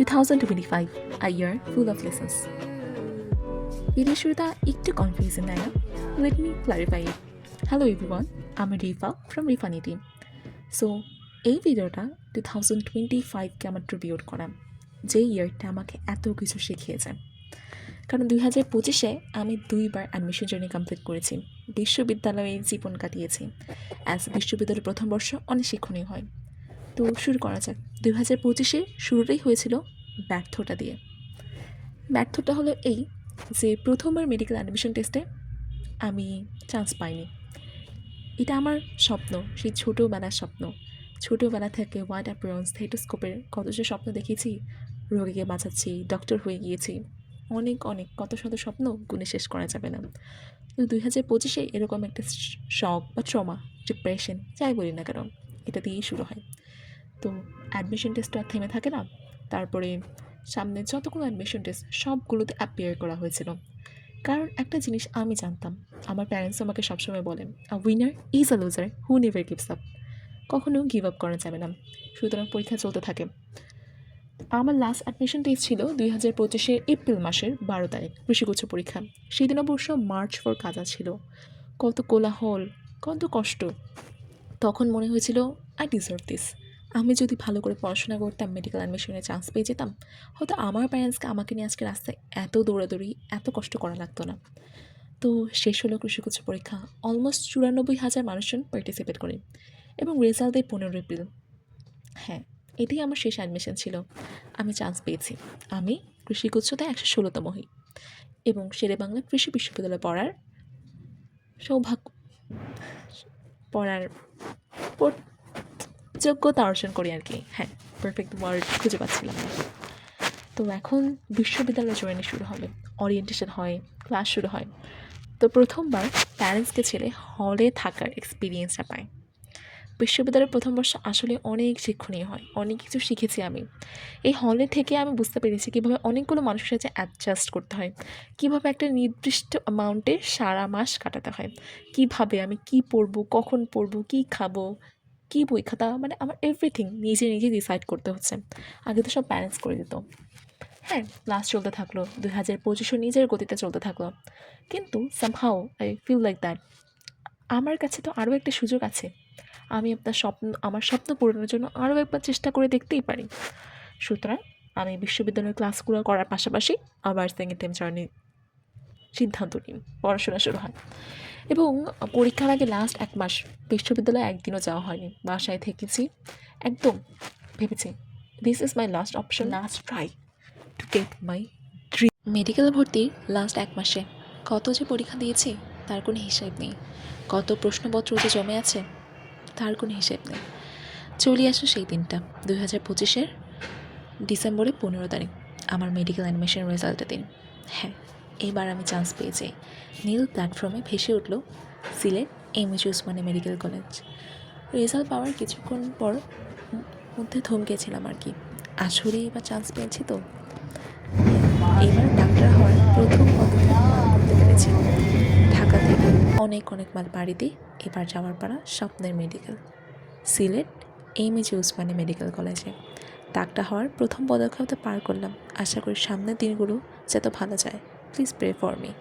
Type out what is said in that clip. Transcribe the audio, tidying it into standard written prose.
2025, a year full of lessons. Video শুরুটা একটু confusion তাই না? লেট মি ক্লারিফাই ইট। হ্যালো এভরিওয়ান, আমি রিফা ফ্রম রিফানি টিম। সো এই ভিডিওটা 2025কে আমার ট্রিবিউট করা, যে ইয়ারটা আমাকে এত কিছু শিখিয়েছে। কারণ 2025-এ আমি 2বার অ্যাডমিশন জার্নি কমপ্লিট করেছি, বিশ্ববিদ্যালয়ে জীবন কাটিয়েছি। অ্যাজ বিশ্ববিদ্যালয়ের প্রথম বর্ষ অনেক শিক্ষণীয় হয়। তো শুরু করা যাক। 2025-এ শুরুটাই হয়েছিল ব্যর্থতা দিয়ে। ব্যর্থতা হলো এই যে প্রথমবার মেডিকেল অ্যাডমিশন টেস্টে আমি চান্স পাইনি। এটা আমার স্বপ্ন, সেই ছোটোবেলার স্বপ্ন। ছোটোবেলা থেকে ওয়াইড অ্যাপিয়ারেন্স, স্টেথোস্কোপের কত যে স্বপ্ন দেখেছি, রোগীকে বাঁচাচ্ছি, ডক্টর হয়ে গিয়েছি, অনেক কত শত স্বপ্ন গুণে শেষ করা যাবে না। তো 2025-এ এরকম একটা শক বা ট্রমা, ডিপ্রেশন যাই বলি না কেন, এটা দিয়েই শুরু হয়। তো অ্যাডমিশন টেস্ট আর থেমে থাকে না। তারপরে সামনে যতগুলো অ্যাডমিশন টেস্ট সবগুলোতে অ্যাপিয়ার করা হয়েছিল। কারণ একটা জিনিস আমি জানতাম, আমার প্যারেন্টস আমাকে সবসময় বলেন, a winner is a loser who never gives up. কখনো গিভ আপ করা যাবে না। সুতরাং পরীক্ষা চলতে থাকে। আমার লাস্ট অ্যাডমিশন টেস্ট ছিল 2025-এর এপ্রিল মাসের 12 তারিখ, কৃষিগুচ্ছ পরীক্ষা। সেই দিন অবশ্য মার্চ ফর কাজা ছিল। কত কোলাহল, কত কষ্ট। তখন মনে হয়েছিল আই ডিজার্ভ দিস। আমি যদি ভালো করে পড়াশোনা করতাম, মেডিকেল অ্যাডমিশনে চান্স পেয়ে যেতাম, হয়তো আমার প্যারেন্টসকে আমাকে নিয়ে আজকে রাস্তায় এত দৌড়াদৌড়ি, এত কষ্ট করা লাগতো না। তো শেষ হলো কৃষিগুচ্ছ পরীক্ষা। অলমোস্ট 94,000 মানুষজন পার্টিসিপেট করে এবং রেজাল্ট দেয় 15 এপ্রিল। হ্যাঁ, এটাই আমার শেষ অ্যাডমিশন ছিল। আমি চান্স পেয়েছি। আমি কৃষিগুচ্ছতে 116তম হই এবং শেরেবাংলা কৃষি বিশ্ববিদ্যালয়ে পড়ার যোগ্যতা অর্জন করি আর কি। হ্যাঁ, পারফেক্ট ওয়ার্ড খুঁজে পাচ্ছিলাম না। তো এখন বিশ্ববিদ্যালয় জার্নি শুরু হবে, ওরিয়েন্টেশন হয়, ক্লাস শুরু হয়। তো প্রথমবার প্যারেন্টসকে ছেড়ে হলে থাকার এক্সপিরিয়েন্সটা পাই। বিশ্ববিদ্যালয়ের প্রথম বর্ষ আসলে অনেক শিক্ষণীয় হয়, অনেক কিছু শিখেছি আমি। এই হলে থেকে আমি বুঝতে পেরেছি কীভাবে অনেকগুলো মানুষের সাথে অ্যাডজাস্ট করতে হয়, কীভাবে একটা নির্দিষ্ট অ্যামাউন্টে সারা মাস কাটাতে হয়, কীভাবে আমি কী পড়বো, কখন পড়বো, কী খাবো, কী বই খাতা, মানে আমার এভরিথিং নিজে ডিসাইড করতে হচ্ছে। আগে তো সব প্যারেন্টস করে দিত। হ্যাঁ, ক্লাস চলতে থাকলো, 2025-ও নিজের গতিতে চলতে থাকলো। কিন্তু somehow I feel like that আমার কাছে তো আরও একটা সুযোগ আছে। আমি আমার স্বপ্ন পূরণের জন্য আরও একবার চেষ্টা করে দেখতেই পারি। সুতরাং আমি বিশ্ববিদ্যালয়ের ক্লাসগুলো করার পাশাপাশি আবার সেকেন্ড টাইম জার্নি সিদ্ধান্ত নিই, পড়াশোনা শুরু হয়। এবং পরীক্ষার আগে লাস্ট 1 মাস বিশ্ববিদ্যালয়ে একদিনও যাওয়া হয়নি, বাসায় থেকেছি। একদম ভেবেছি this is my last option, last try to get my dream. Medical ভর্তির লাস্ট 1 মাসে কত যে পরীক্ষা দিয়েছি তার কোনো হিসাব নেই, কত প্রশ্নপত্র যে জমে আছে তার কোনো হিসেব নেই। চলে আসো সেই দিনটা, 2025-এর ডিসেম্বরে 15 তারিখ, আমার মেডিকেল অ্যাডমিশন রেজাল্টের দিন। হ্যাঁ, এবার আমি চান্স পেয়েছি। নীল প্ল্যাটফর্মে ভেসে উঠল Sylhet MH Osmani Medical College. Result পাওয়ার কিছুক্ষণ পর মধ্যে থমকেছিলাম আর কি, আসলে এবার চান্স পেয়েছি তো। এবার ডাক্তার হওয়ার প্রথম পদক্ষেপ করতে পেরেছি। ঢাকা থেকে অনেক মাইল পাড়ি দিয়ে এবার যাওয়ার পাড়া স্বপ্নের medical, Sylhet MH Osmani medical কলেজে। ডাক্তার হওয়ার প্রথম পদক্ষেপটা পার করলাম। আশা করি সামনের দিনগুলো যত ভালো যায়। Please pray for me.